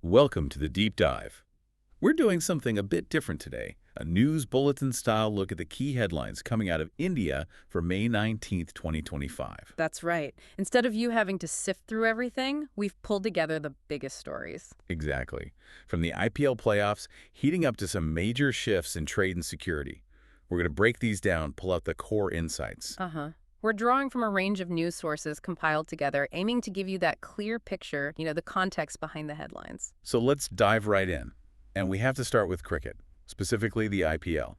Welcome to the Deep Dive. We're doing something a bit different today, a news bulletin-style look at the key headlines coming out of India for May 19th, 2025. That's right. Instead of you having to sift through everything, we've pulled together the biggest stories. Exactly. From the IPL playoffs heating up to some major shifts in trade and security. We're going to break these down, pull out the core insights. We're drawing from a range of news sources compiled together, aiming to give you that clear picture, the context behind the headlines. So let's dive right in. And we have to start with cricket, specifically the IPL.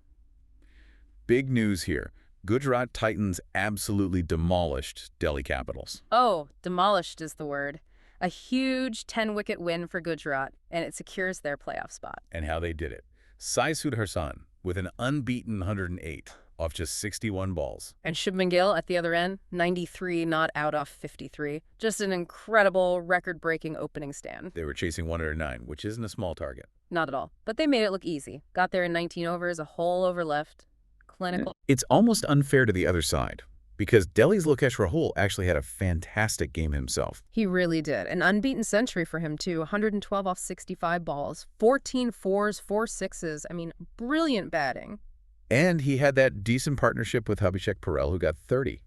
Big news here. Gujarat Titans absolutely demolished Delhi Capitals. Oh, demolished is the word. A huge 10-wicket win for Gujarat, and it secures their playoff spot. And how they did it. Sai Sudarshan with an unbeaten 108 off just 61 balls. And Shubman Gill at the other end, 93 not out off 53. Just an incredible, record-breaking opening stand. They were chasing 109, which isn't a small target. Not at all. But they made it look easy. Got there in 19 overs, a whole over left. Clinical. It's almost unfair to the other side, because Delhi's Lokesh Rahul actually had a fantastic game himself. He really did. An unbeaten century for him, too. 112 off 65 balls. 14 fours, 4 sixes. I mean, brilliant batting. And he had that decent partnership with Abhishek Parel, who got 30.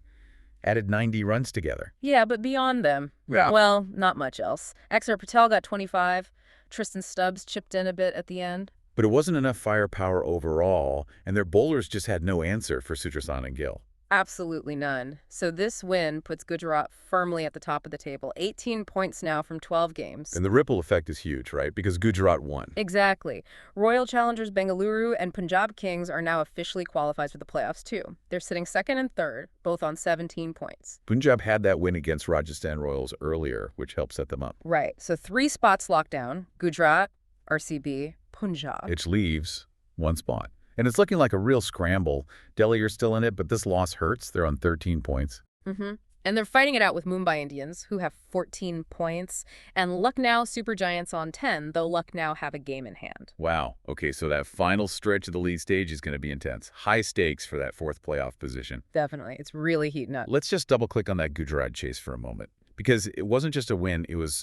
Added 90 runs together. Yeah, but beyond them, well, not much else. Exar Patel got 25. Tristan Stubbs chipped in a bit at the end. But it wasn't enough firepower overall, and their bowlers just had no answer for Sudarshan and Gill. Absolutely none. So this win puts Gujarat firmly at the top of the table. 18 points now from 12 games. And the ripple effect is huge, right? Because Gujarat won. Exactly. Royal Challengers Bengaluru and Punjab Kings are now officially qualified for the playoffs, too. They're sitting second and third, both on 17 points. Punjab had that win against Rajasthan Royals earlier, which helped set them up. Right. So 3 spots locked down. Gujarat, RCB, Punjab. It leaves 1 spot. And it's looking like a real scramble. Delhi are still in it, but this loss hurts. They're on 13 points. And they're fighting it out with Mumbai Indians, who have 14 points, and Lucknow Super Giants on 10, though Lucknow have a game in hand. Wow. Okay, so that final stretch of the league stage is going to be intense. High stakes for that 4th playoff position. Definitely. It's really heating up. Let's just double-click on that Gujarat chase for a moment, because it wasn't just a win. It was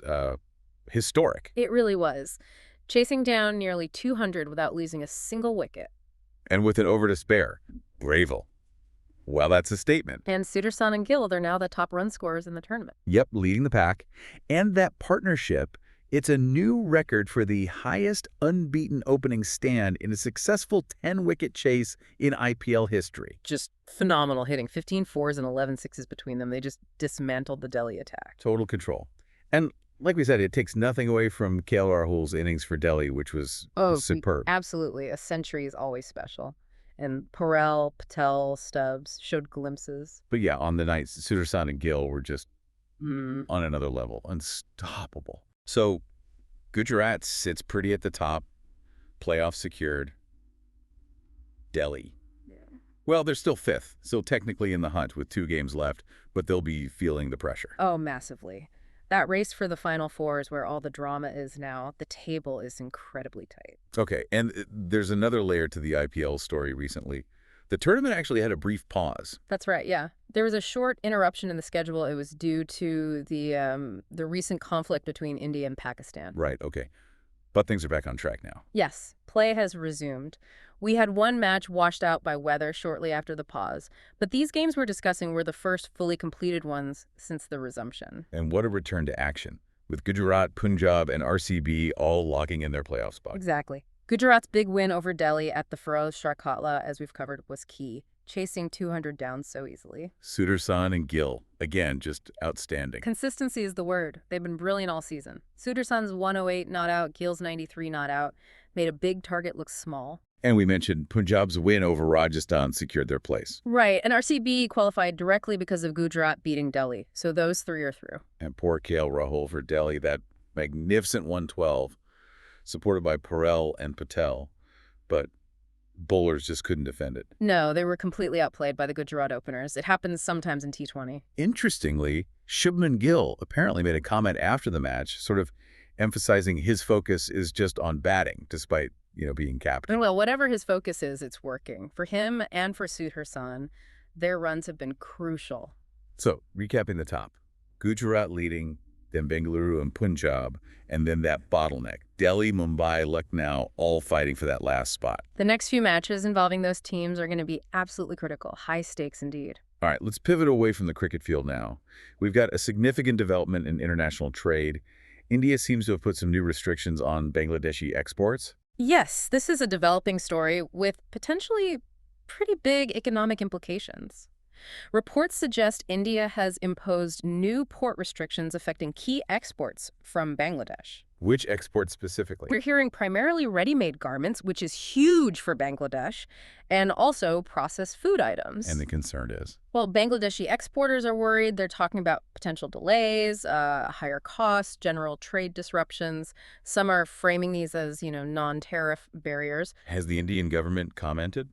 historic. It really was. Chasing down nearly 200 without losing a single wicket. And with an over to spare. Bravel. Well, that's a statement. And Sudarshan and Gill, they're now the top run scorers in the tournament. Yep, leading the pack. And that partnership, it's a new record for the highest unbeaten opening stand in a successful 10-wicket chase in IPL history. Just phenomenal hitting. 15 fours and 11 sixes between them. They just dismantled the Delhi attack. Total control. And like we said, it takes nothing away from KL Rahul's innings for Delhi, which was superb. Absolutely. A century is always special. And Parel, Patel, Stubbs showed glimpses. But yeah, on the night, Sudarshan and Gill were just on another level, unstoppable. So Gujarat sits pretty at the top, playoff secured. Delhi. Well, they're still 5th, still technically in the hunt with 2 games left, but they'll be feeling the pressure. Oh, massively. That race for the Final Four is where all the drama is now. The table is incredibly tight. Okay, and there's another layer to the IPL story recently. The tournament actually had a brief pause. That's right, yeah. There was a short interruption in the schedule. It was due to the recent conflict between India and Pakistan. Right, okay. But things are back on track now. Yes, play has resumed. We had one match washed out by weather shortly after the pause, but these games we're discussing were the first fully completed ones since the resumption. And what a return to action, with Gujarat, Punjab, and RCB all locking in their playoff spot. Exactly. Gujarat's big win over Delhi at the Feroz Shah Kotla, as we've covered, was key, chasing 200 down so easily. Sudarshan and Gill, again, just outstanding. Consistency is the word. They've been brilliant all season. Sudarshan's 108 not out, Gill's 93 not out, made a big target look small. And we mentioned Punjab's win over Rajasthan secured their place. Right, and RCB qualified directly because of Gujarat beating Delhi, so those 3 are through. And poor KL Rahul for Delhi, that magnificent 112, supported by Parel and Patel, but bowlers just couldn't defend it. No, they were completely outplayed by the Gujarat openers. It happens sometimes in T20. Interestingly, Shubman Gill apparently made a comment after the match, sort of emphasizing his focus is just on batting, despite being captain. Well, whatever his focus is, it's working. For him and for Sudarshan, their runs have been crucial. So, recapping the top. Gujarat leading then Bengaluru and Punjab, and then that bottleneck. Delhi, Mumbai, Lucknow, all fighting for that last spot. The next few matches involving those teams are going to be absolutely critical, high stakes indeed. All right, let's pivot away from the cricket field now. We've got a significant development in international trade. India seems to have put some new restrictions on Bangladeshi exports. Yes, this is a developing story with potentially pretty big economic implications. Reports suggest India has imposed new port restrictions affecting key exports from Bangladesh. Which exports specifically? We're hearing primarily ready-made garments, which is huge for Bangladesh, and also processed food items. And the concern is? Well, Bangladeshi exporters are worried. They're talking about potential delays, higher costs, general trade disruptions. Some are framing these as, non-tariff barriers. Has the Indian government commented?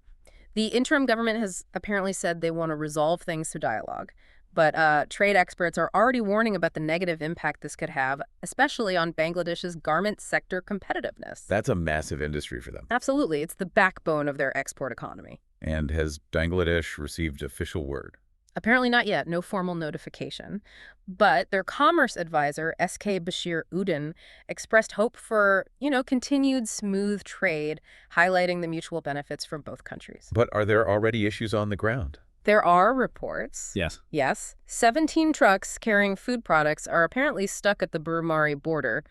The interim government has apparently said they want to resolve things through dialogue. But trade experts are already warning about the negative impact this could have, especially on Bangladesh's garment sector competitiveness. That's a massive industry for them. Absolutely. It's the backbone of their export economy. And has Bangladesh received official word? Apparently not yet, no formal notification. But their commerce advisor, S.K. Bashir Uddin, expressed hope for, continued smooth trade, highlighting the mutual benefits for both countries. But are there already issues on the ground? There are reports. Yes. 17 trucks carrying food products are apparently stuck at the Burmari border.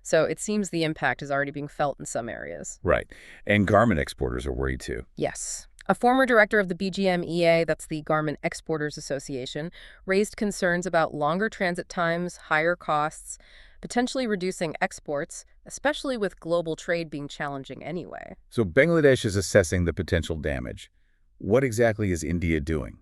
So it seems the impact is already being felt in some areas. Right. And garment exporters are worried too. Yes. A former director of the BGMEA, that's the Garment Exporters Association, raised concerns about longer transit times, higher costs, potentially reducing exports, especially with global trade being challenging anyway. So Bangladesh is assessing the potential damage. What exactly is India doing?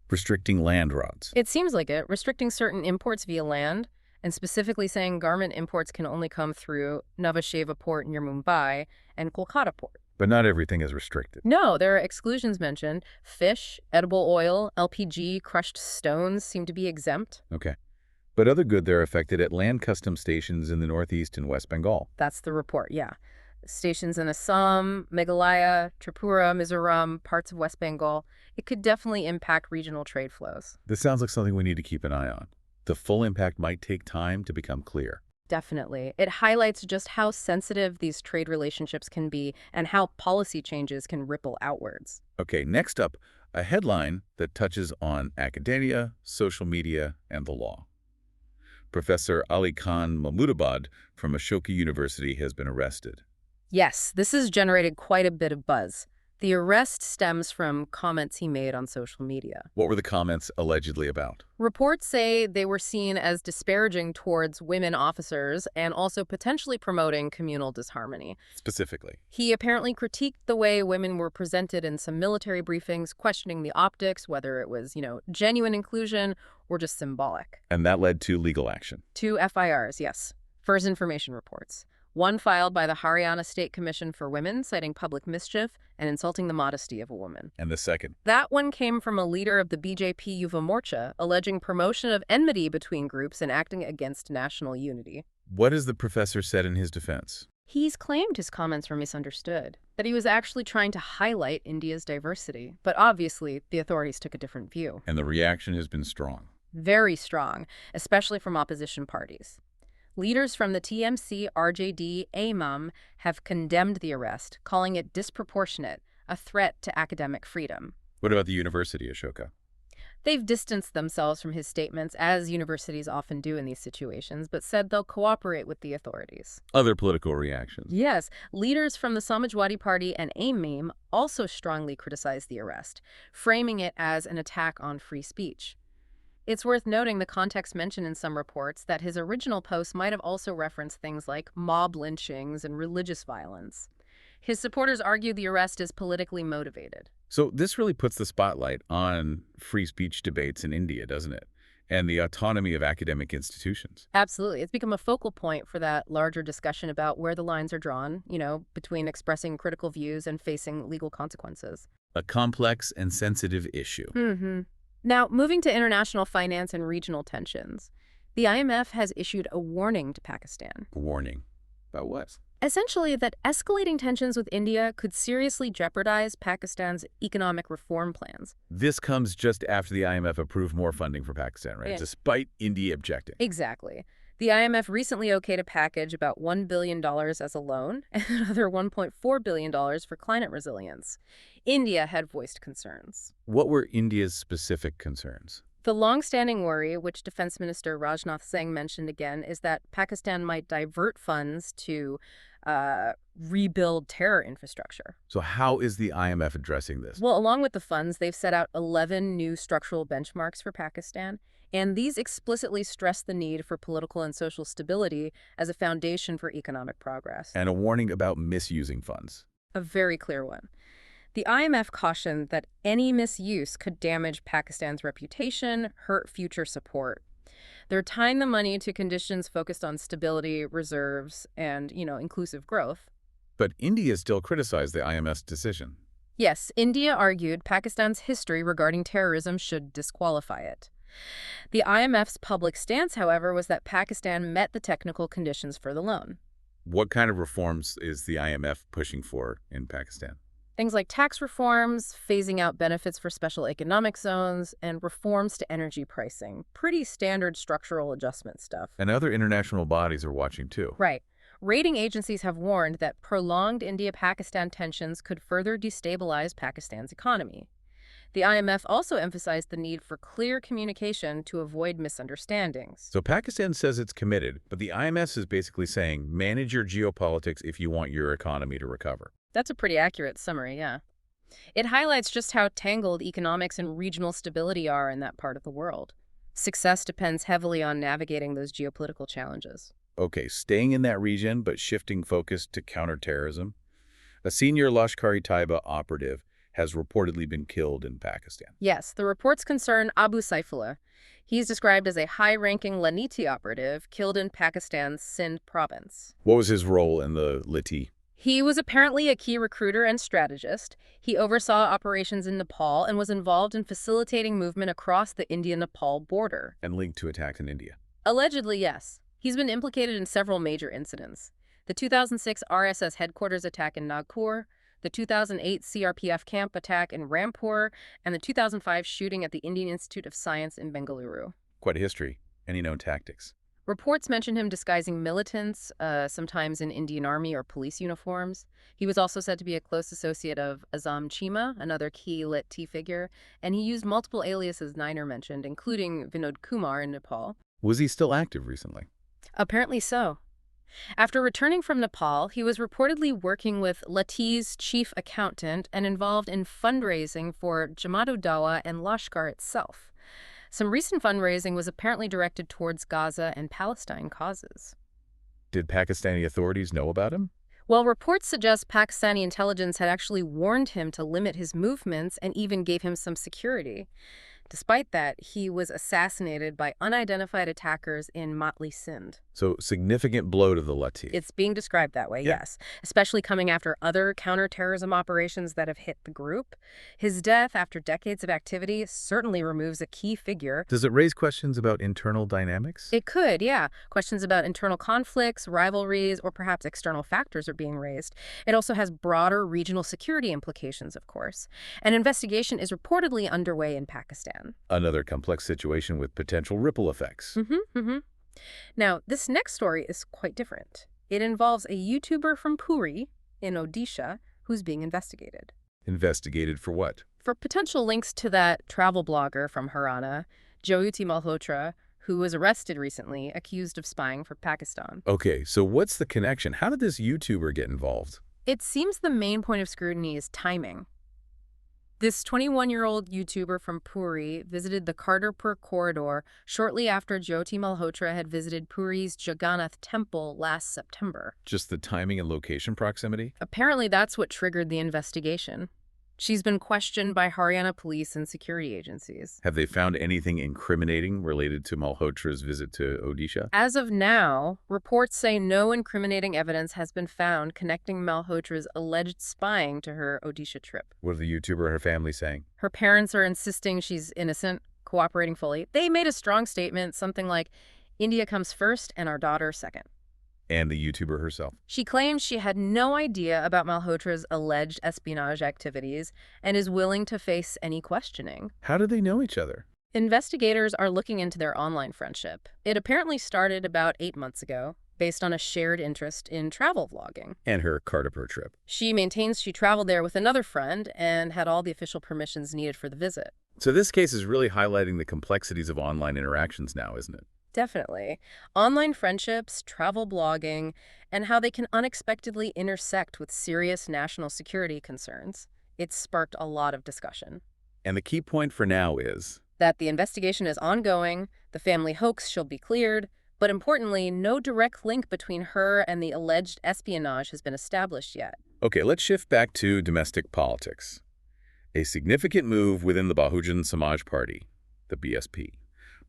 Restricting land routes? It seems like it, restricting certain imports via land, and specifically saying garment imports can only come through Nhava Sheva port near Mumbai and Kolkata port. But not everything is restricted. No, there are exclusions mentioned. Fish, edible oil, LPG, crushed stones seem to be exempt. Okay. But other goods are affected at land customs stations in the Northeast and West Bengal. That's the report, yeah. Stations in Assam, Meghalaya, Tripura, Mizoram, parts of West Bengal. It could definitely impact regional trade flows. This sounds like something we need to keep an eye on. The full impact might take time to become clear. Definitely. It highlights just how sensitive these trade relationships can be and how policy changes can ripple outwards. Okay, next up, a headline that touches on academia, social media, and the law. Professor Ali Khan Mahmoodabad from Ashoka University has been arrested. Yes, this has generated quite a bit of buzz. The arrest stems from comments he made on social media. What were the comments allegedly about? Reports say they were seen as disparaging towards women officers and also potentially promoting communal disharmony. Specifically? He apparently critiqued the way women were presented in some military briefings, questioning the optics, whether it was, genuine inclusion or just symbolic. And that led to legal action? 2 FIRs, yes. First information reports. One filed by the Haryana State Commission for Women, citing public mischief and insulting the modesty of a woman. And the second? That one came from a leader of the BJP Yuva Morcha, alleging promotion of enmity between groups and acting against national unity. What has the professor said in his defense? He's claimed his comments were misunderstood, that he was actually trying to highlight India's diversity. But obviously, the authorities took a different view. And the reaction has been strong. Very strong, especially from opposition parties. Leaders from the TMC, RJD, AIMUM have condemned the arrest, calling it disproportionate, a threat to academic freedom. What about the university, Ashoka? They've distanced themselves from his statements, as universities often do in these situations, but said they'll cooperate with the authorities. Other political reactions? Yes, leaders from the Samajwadi Party and AIM also strongly criticized the arrest, framing it as an attack on free speech. It's worth noting the context mentioned in some reports that his original post might have also referenced things like mob lynchings and religious violence. His supporters argue the arrest is politically motivated. So this really puts the spotlight on free speech debates in India, doesn't it? And the autonomy of academic institutions. Absolutely. It's become a focal point for that larger discussion about where the lines are drawn, between expressing critical views and facing legal consequences. A complex and sensitive issue. Now, moving to international finance and regional tensions, the IMF has issued a warning to Pakistan. A warning? About what? Essentially, that escalating tensions with India could seriously jeopardize Pakistan's economic reform plans. This comes just after the IMF approved more funding for Pakistan, right? Yeah. Despite India objecting. Exactly. The IMF recently okayed a package about $1 billion as a loan and another $1.4 billion for climate resilience. India had voiced concerns. What were India's specific concerns? The long-standing worry, which Defense Minister Rajnath Singh mentioned again, is that Pakistan might divert funds to rebuild terror infrastructure. So how is the IMF addressing this? Well, along with the funds, they've set out 11 new structural benchmarks for Pakistan, and these explicitly stress the need for political and social stability as a foundation for economic progress. And a warning about misusing funds. A very clear one. The IMF cautioned that any misuse could damage Pakistan's reputation, hurt future support. They're tying the money to conditions focused on stability, reserves, and, inclusive growth. But India still criticized the IMF's decision. Yes, India argued Pakistan's history regarding terrorism should disqualify it. The IMF's public stance, however, was that Pakistan met the technical conditions for the loan. What kind of reforms is the IMF pushing for in Pakistan? Things like tax reforms, phasing out benefits for special economic zones, and reforms to energy pricing. Pretty standard structural adjustment stuff. And other international bodies are watching too. Right. Rating agencies have warned that prolonged India-Pakistan tensions could further destabilize Pakistan's economy. The IMF also emphasized the need for clear communication to avoid misunderstandings. So Pakistan says it's committed, but the IMF is basically saying, manage your geopolitics if you want your economy to recover. That's a pretty accurate summary, yeah. It highlights just how tangled economics and regional stability are in that part of the world. Success depends heavily on navigating those geopolitical challenges. Okay, staying in that region, but shifting focus to counterterrorism. A senior Lashkar-e-Taiba operative has reportedly been killed in Pakistan. Yes, the reports concern Abu Saifullah. He's described as a high-ranking Laniti operative killed in Pakistan's Sindh province. What was his role in the Liti? He was apparently a key recruiter and strategist. He oversaw operations in Nepal and was involved in facilitating movement across the India-Nepal border. And linked to attacks in India. Allegedly, yes. He's been implicated in several major incidents. The 2006 RSS headquarters attack in Nagpur, the 2008 CRPF camp attack in Rampur, and the 2005 shooting at the Indian Institute of Science in Bengaluru. Quite a history. Any known tactics? Reports mention him disguising militants, sometimes in Indian Army or police uniforms. He was also said to be a close associate of Azam Chima, another key Lit-T figure, and he used multiple aliases Niner mentioned, including Vinod Kumar in Nepal. Was he still active recently? Apparently so. After returning from Nepal, he was reportedly working with Lit-T's chief accountant and involved in fundraising for Jamaat-ud-Dawa and Lashkar itself. Some recent fundraising was apparently directed towards Gaza and Palestine causes. Did Pakistani authorities know about him? Well, reports suggest Pakistani intelligence had actually warned him to limit his movements and even gave him some security. Despite that, he was assassinated by unidentified attackers in Matli, Sindh. So, significant blow to the Lati. It's being described that way, yes, especially coming after other counterterrorism operations that have hit the group. His death, after decades of activity, certainly removes a key figure. Does it raise questions about internal dynamics? It could, yeah. Questions about internal conflicts, rivalries, or perhaps external factors are being raised. It also has broader regional security implications, of course. An investigation is reportedly underway in Pakistan. Another complex situation with potential ripple effects. Now, this next story is quite different. It involves a YouTuber from Puri in Odisha who's being investigated. Investigated for what? For potential links to that travel blogger from Haryana, Jyoti Malhotra, who was arrested recently, accused of spying for Pakistan. Okay, so what's the connection? How did this YouTuber get involved? It seems the main point of scrutiny is timing. This 21-year-old YouTuber from Puri visited the Kartarpur corridor shortly after Jyoti Malhotra had visited Puri's Jagannath temple last September. Just the timing and location proximity? Apparently that's what triggered the investigation. She's been questioned by Haryana police and security agencies. Have they found anything incriminating related to Malhotra's visit to Odisha? As of now, reports say no incriminating evidence has been found connecting Malhotra's alleged spying to her Odisha trip. What are the YouTuber and her family saying? Her parents are insisting she's innocent, cooperating fully. They made a strong statement, something like, "India comes first and our daughter second." And the YouTuber herself? She claims she had no idea about Malhotra's alleged espionage activities and is willing to face any questioning. How did they know each other? Investigators are looking into their online friendship. It apparently started about 8 months ago, based on a shared interest in travel vlogging. And her Kartapur trip. She maintains she traveled there with another friend and had all the official permissions needed for the visit. So this case is really highlighting the complexities of online interactions now, isn't it? Definitely. Online friendships, travel blogging, and how they can unexpectedly intersect with serious national security concerns. It's sparked a lot of discussion. And the key point for now is That the investigation is ongoing, the family hoax shall be cleared, but importantly, no direct link between her and the alleged espionage has been established yet. okay, let's shift back to domestic politics. A significant move within the Bahujan Samaj Party, the BSP.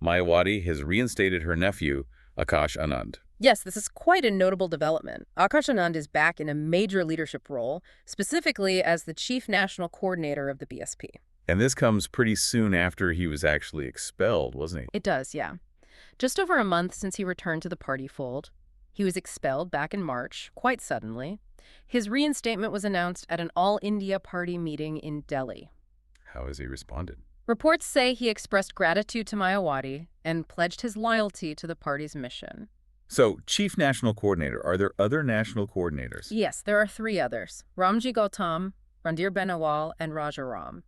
Mayawati has reinstated her nephew, Akash Anand. Yes, this is quite a notable development. Akash Anand is back in a major leadership role, specifically as the chief national coordinator of the BSP. And this comes pretty soon after he was actually expelled, wasn't he? It does, yeah. Just over a month since he returned to the party fold. He was expelled back in March, quite suddenly. His reinstatement was announced at an all-India party meeting in Delhi. How has he responded? Reports say he expressed gratitude to Mayawati and pledged his loyalty to the party's mission. So, Chief National Coordinator, are there other national coordinators? Yes, there are 3 others, Ramji Gautam, Randir Benawal, and Raja Ram.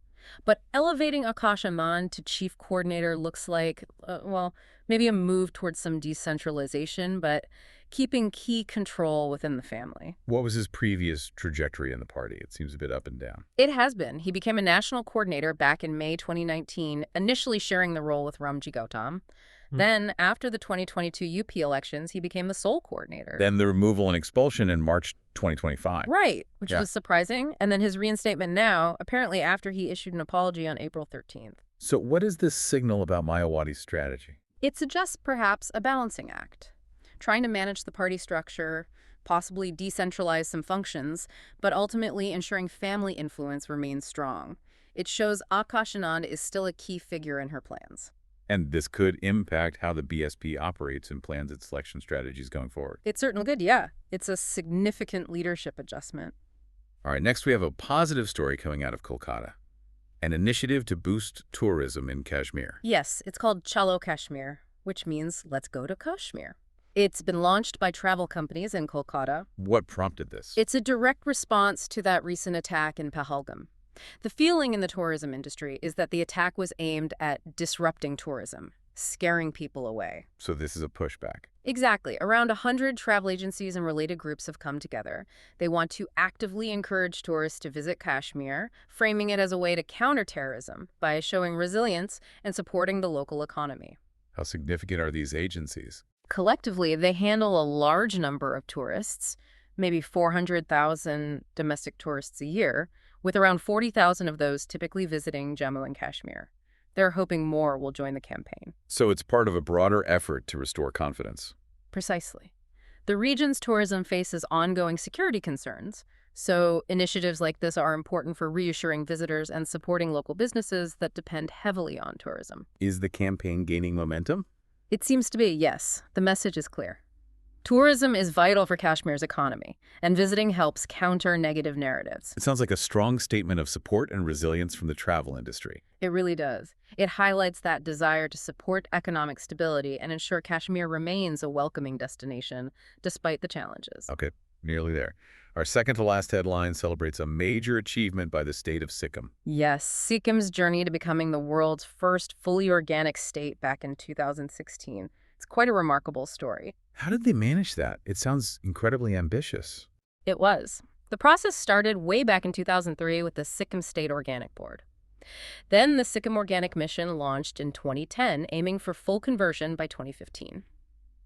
But elevating Akash Anand to chief coordinator looks like, well, maybe a move towards some decentralization, but keeping key control within the family. What was his previous trajectory in the party? It seems a bit up and down. It has been. He became a national coordinator back in May 2019, initially sharing the role with Ramji Gautam. Then, after the 2022 UP elections, he became the sole coordinator. Then the removal and expulsion in March 2025. Right, which Yeah. was surprising. And then his reinstatement now, apparently after he issued an apology on April 13th. So what does this signal about Mayawati's strategy? It suggests perhaps a balancing act, trying to manage the party structure, possibly decentralize some functions, but ultimately ensuring family influence remains strong. It shows Akash Anand is still a key figure in her plans. And this could impact how the BSP operates and plans its election strategies going forward. It's certainly good, yeah. It's a significant leadership adjustment. All right, next we have a positive story coming out of Kolkata. An initiative to boost tourism in Kashmir. Yes, it's called Chalo Kashmir, which means let's go to Kashmir. It's been launched by travel companies in Kolkata. What prompted this? It's a direct response to that recent attack in Pahalgam. The feeling in the tourism industry is that the attack was aimed at disrupting tourism, scaring people away. So this is a pushback. Exactly. Around 100 travel agencies and related groups have come together. They want to actively encourage tourists to visit Kashmir, framing it as a way to counter terrorism by showing resilience and supporting the local economy. How significant are these agencies? Collectively, they handle a large number of tourists, maybe 400,000 domestic tourists a year, with around 40,000 of those typically visiting Jammu and Kashmir. They're hoping more will join the campaign. So it's part of a broader effort to restore confidence. Precisely. The region's tourism faces ongoing security concerns, so initiatives like this are important for reassuring visitors and supporting local businesses that depend heavily on tourism. Is the campaign gaining momentum? It seems to be, yes. The message is clear. Tourism is vital for Kashmir's economy, and visiting helps counter negative narratives. It sounds like a strong statement of support and resilience from the travel industry. It really does. It highlights that desire to support economic stability and ensure Kashmir remains a welcoming destination despite the challenges. Okay, nearly there. Our second to last headline celebrates a major achievement by the state of Sikkim. Yes, Sikkim's journey to becoming the world's first fully organic state back in 2016. It's quite a remarkable story. How did they manage that? It sounds incredibly ambitious. It was. The process started way back in 2003 with the Sikkim State Organic Board. Then the Sikkim Organic Mission launched in 2010, aiming for full conversion by 2015.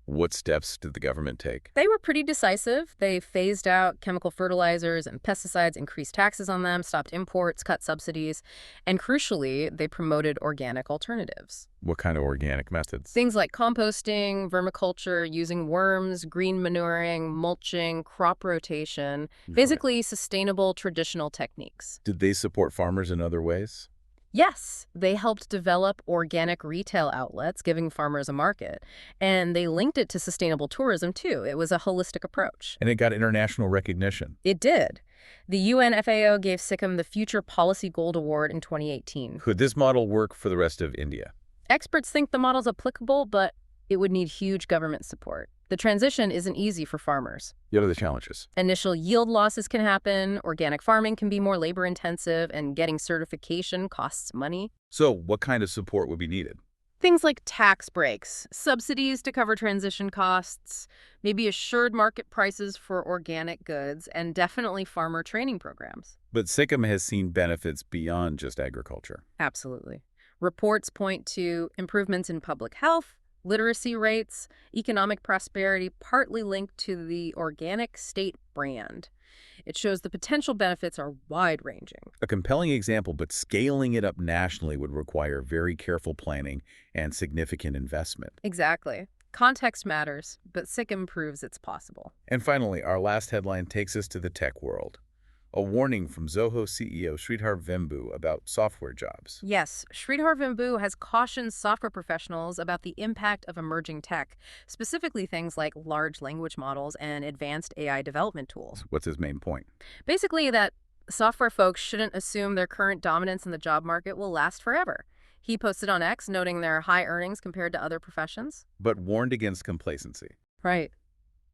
What steps did the government take? They were pretty decisive. They phased out chemical fertilizers and pesticides, increased taxes on them, stopped imports, cut subsidies, and crucially, they promoted organic alternatives. What kind of organic methods? Things like composting, vermiculture, using worms, green manuring, mulching, crop rotation, basically sustainable traditional techniques. Did they support farmers in other ways? Yes, they helped develop organic retail outlets, giving farmers a market, and they linked it to sustainable tourism, too. It was a holistic approach. And it got international recognition. It did. The UN FAO gave Sikkim the Future Policy Gold Award in 2018. Could this model work for the rest of India? Experts think the model's applicable, but it would need huge government support. The transition isn't easy for farmers. What are the challenges? Initial yield losses can happen, organic farming can be more labor-intensive, and getting certification costs money. So what kind of support would be needed? Things like tax breaks, subsidies to cover transition costs, maybe assured market prices for organic goods, and definitely farmer training programs. But Sikkim has seen benefits beyond just agriculture. Absolutely. Reports point to improvements in public health, literacy rates, economic prosperity, partly linked to the organic state brand. It shows the potential benefits are wide-ranging. A compelling example, but scaling it up nationally would require very careful planning and significant investment. Exactly. Context matters, but Sikkim proves it's possible. And finally, our last headline takes us to the tech world. A warning from Zoho CEO Sridhar Vembu about software jobs. Yes, Sridhar Vembu has cautioned software professionals about the impact of emerging tech, specifically things like large language models and advanced AI development tools. What's his main point? Basically, that software folks shouldn't assume their current dominance in the job market will last forever. He posted on X, noting their high earnings compared to other professions. But warned against complacency. Right.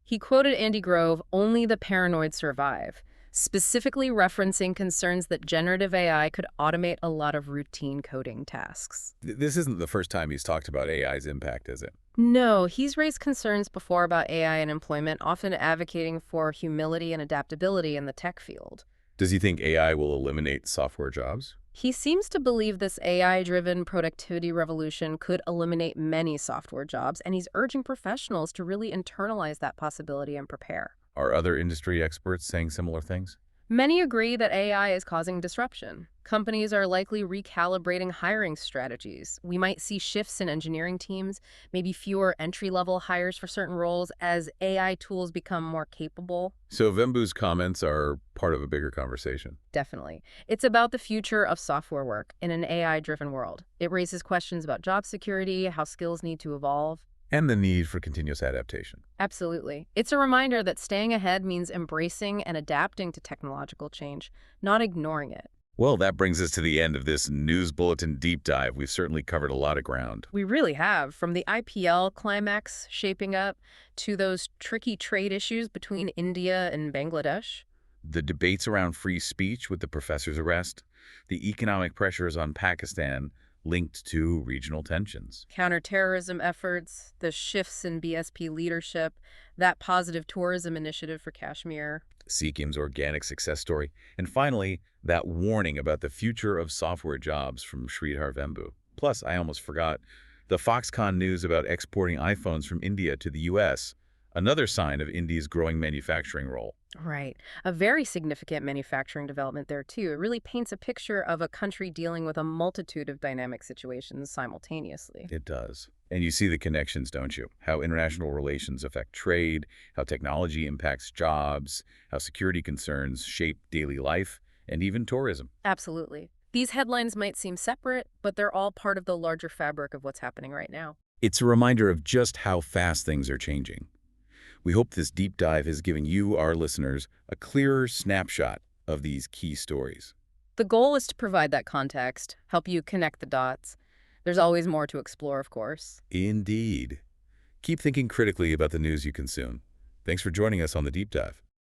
He quoted Andy Grove, "Only the paranoid survive," specifically referencing concerns that generative AI could automate a lot of routine coding tasks. This isn't the first time he's talked about AI's impact, is it? No, he's raised concerns before about AI and employment, often advocating for humility and adaptability in the tech field. Does he think AI will eliminate software jobs? He seems to believe this AI-driven productivity revolution could eliminate many software jobs, and he's urging professionals to really internalize that possibility and prepare. Are other industry experts saying similar things? Many agree that AI is causing disruption. Companies are likely recalibrating hiring strategies. We might see shifts in engineering teams, maybe fewer entry-level hires for certain roles as AI tools become more capable. So Vembu's comments are part of a bigger conversation. Definitely. It's about the future of software work in an AI-driven world. It raises questions about job security, how skills need to evolve. And the need for continuous adaptation. Absolutely. It's a reminder that staying ahead means embracing and adapting to technological change, not ignoring it. Well, that brings us to the end of this News Bulletin deep dive. We've certainly covered a lot of ground. We really have, from the IPL climax shaping up to those tricky trade issues between India and Bangladesh. The debates around free speech with the professor's arrest, the economic pressures on Pakistan linked to regional tensions. Counterterrorism efforts, the shifts in BSP leadership, that positive tourism initiative for Kashmir. Sikkim's organic success story, and finally, that warning about the future of software jobs from Sridhar Vembu. Plus, I almost forgot, the Foxconn news about exporting iPhones from India to the U.S., another sign of India's growing manufacturing role. Right. A very significant manufacturing development there, too. It really paints a picture of a country dealing with a multitude of dynamic situations simultaneously. It does. And you see the connections, don't you? How international relations affect trade, how technology impacts jobs, how security concerns shape daily life, and even tourism. Absolutely. These headlines might seem separate, but they're all part of the larger fabric of what's happening right now. It's a reminder of just how fast things are changing. We hope this deep dive has given you, our listeners, a clearer snapshot of these key stories. The goal is to provide that context, help you connect the dots. There's always more to explore, of course. Indeed. Keep thinking critically about the news you consume. Thanks for joining us on the deep dive.